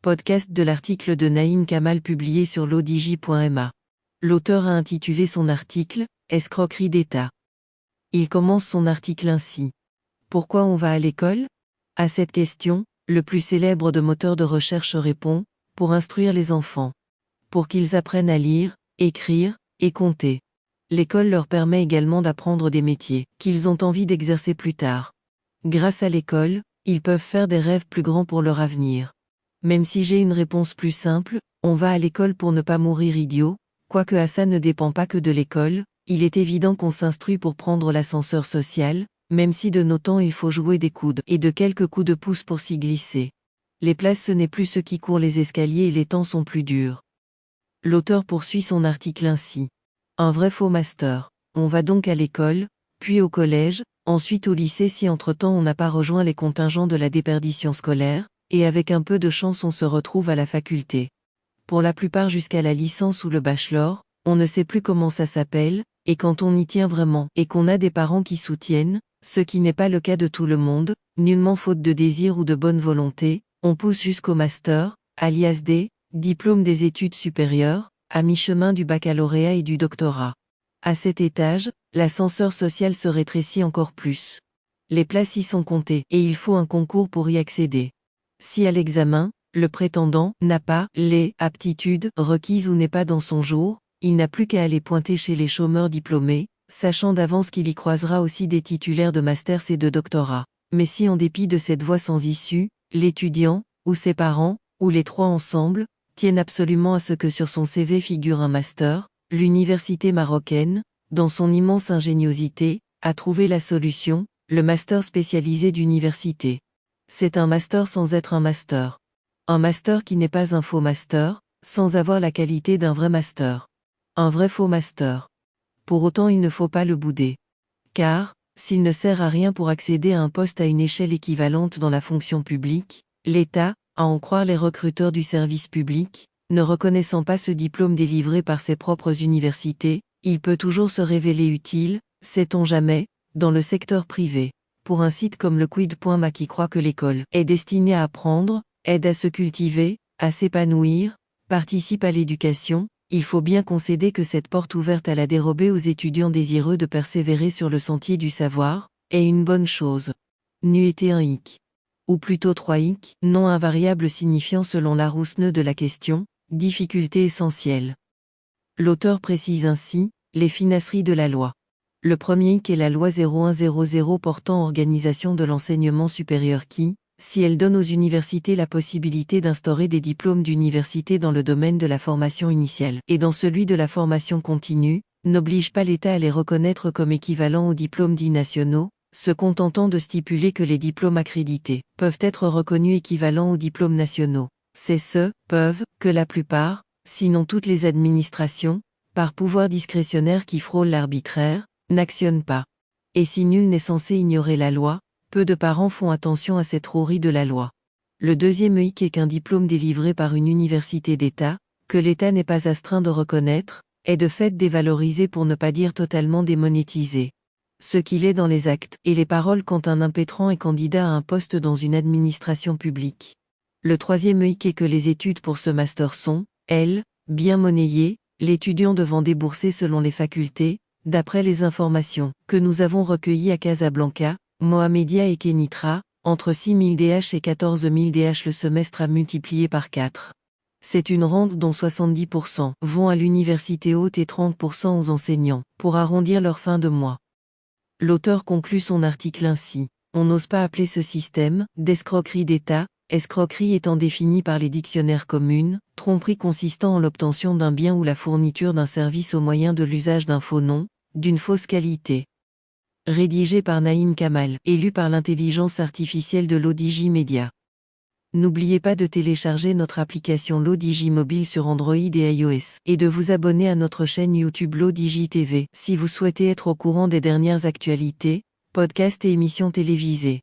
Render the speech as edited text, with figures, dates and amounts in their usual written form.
Podcast de l'article de Naïm Kamal publié sur lodigi.ma. L'auteur a intitulé son article « Escroquerie d'État ». Il commence son article ainsi. Pourquoi on va à l'école ? À cette question, le plus célèbre de moteurs de recherche répond « Pour instruire les enfants. Pour qu'ils apprennent à lire, écrire et compter. L'école leur permet également d'apprendre des métiers qu'ils ont envie d'exercer plus tard. Grâce à l'école, ils peuvent faire des rêves plus grands pour leur avenir. Même si j'ai une réponse plus simple, on va à l'école pour ne pas mourir idiot, quoique ça ne dépend pas que de l'école, il est évident qu'on s'instruit pour prendre l'ascenseur social, même si de nos temps il faut jouer des coudes et de quelques coups de pouce pour s'y glisser. Les places ce n'est plus ceux qui courent les escaliers et les temps sont plus durs. L'auteur poursuit son article ainsi. Un vrai faux master. On va donc à l'école, puis au collège, ensuite au lycée si entre-temps on n'a pas rejoint les contingents de la déperdition scolaire, et avec un peu de chance on se retrouve à la faculté. Pour la plupart jusqu'à la licence ou le bachelor, on ne sait plus comment ça s'appelle, et quand on y tient vraiment et qu'on a des parents qui soutiennent, ce qui n'est pas le cas de tout le monde, nullement faute de désir ou de bonne volonté, on pousse jusqu'au master, alias D, diplôme des études supérieures, à mi-chemin du baccalauréat et du doctorat. À cet étage, l'ascenseur social se rétrécit encore plus. Les places y sont comptées et il faut un concours pour y accéder. Si à l'examen, le prétendant n'a pas les aptitudes requises ou n'est pas dans son jour, il n'a plus qu'à aller pointer chez les chômeurs diplômés, sachant d'avance qu'il y croisera aussi des titulaires de masters et de doctorats. Mais si en dépit de cette voie sans issue, l'étudiant, ou ses parents, ou les trois ensemble, tiennent absolument à ce que sur son CV figure un master, l'université marocaine, dans son immense ingéniosité, a trouvé la solution, le master spécialisé d'université. C'est un master sans être un master. Un master qui n'est pas un faux master, sans avoir la qualité d'un vrai master. Un vrai faux master. Pour autant il ne faut pas le bouder. Car, s'il ne sert à rien pour accéder à un poste à une échelle équivalente dans la fonction publique, l'État, à en croire les recruteurs du service public, ne reconnaissant pas ce diplôme délivré par ses propres universités, il peut toujours se révéler utile, sait-on jamais, dans le secteur privé. Pour un site comme le quid.ma qui croit que l'école est destinée à apprendre, aide à se cultiver, à s'épanouir, participe à l'éducation, il faut bien concéder que cette porte ouverte à la dérobée aux étudiants désireux de persévérer sur le sentier du savoir, est une bonne chose. N'eût été un hic. Ou plutôt 3 hic, nom invariable signifiant selon Larousse de la question, difficulté essentielle. L'auteur précise ainsi, les finasseries de la loi. Le premier hic est la loi 0100 portant organisation de l'enseignement supérieur qui, si elle donne aux universités la possibilité d'instaurer des diplômes d'université dans le domaine de la formation initiale et dans celui de la formation continue, n'oblige pas l'État à les reconnaître comme équivalents aux diplômes dits nationaux, se contentant de stipuler que les diplômes accrédités peuvent être reconnus équivalents aux diplômes nationaux. C'est que la plupart, sinon toutes les administrations, par pouvoir discrétionnaire qui frôle l'arbitraire, n'actionnent pas. Et si nul n'est censé ignorer la loi, peu de parents font attention à cette rouerie de la loi. Le deuxième hic est qu'un diplôme délivré par une université d'État, que l'État n'est pas astreint de reconnaître, est de fait dévalorisé pour ne pas dire totalement démonétisé. Ce qu'il est dans les actes et les paroles quand un impétrant est candidat à un poste dans une administration publique. Le troisième hic est que les études pour ce master sont, elles, bien monnayées, l'étudiant devant débourser selon les facultés, d'après les informations que nous avons recueillies à Casablanca, Mohamedia et Kenitra, entre 6 000 DH et 14 000 DH le semestre à multiplier par 4. C'est une rente dont 70% vont à l'université haute et 30% aux enseignants, pour arrondir leur fin de mois. L'auteur conclut son article ainsi. On n'ose pas appeler ce système d'escroquerie d'État, escroquerie étant définie par les dictionnaires communs, tromperie consistant en l'obtention d'un bien ou la fourniture d'un service au moyen de l'usage d'un faux nom, d'une fausse qualité. Rédigé par Naïm Kamal et lu par l'intelligence artificielle de Lodigi Media. N'oubliez pas de télécharger notre application Lodigi Mobile sur Android et iOS et de vous abonner à notre chaîne YouTube Lodigi TV si vous souhaitez être au courant des dernières actualités, podcasts et émissions télévisées.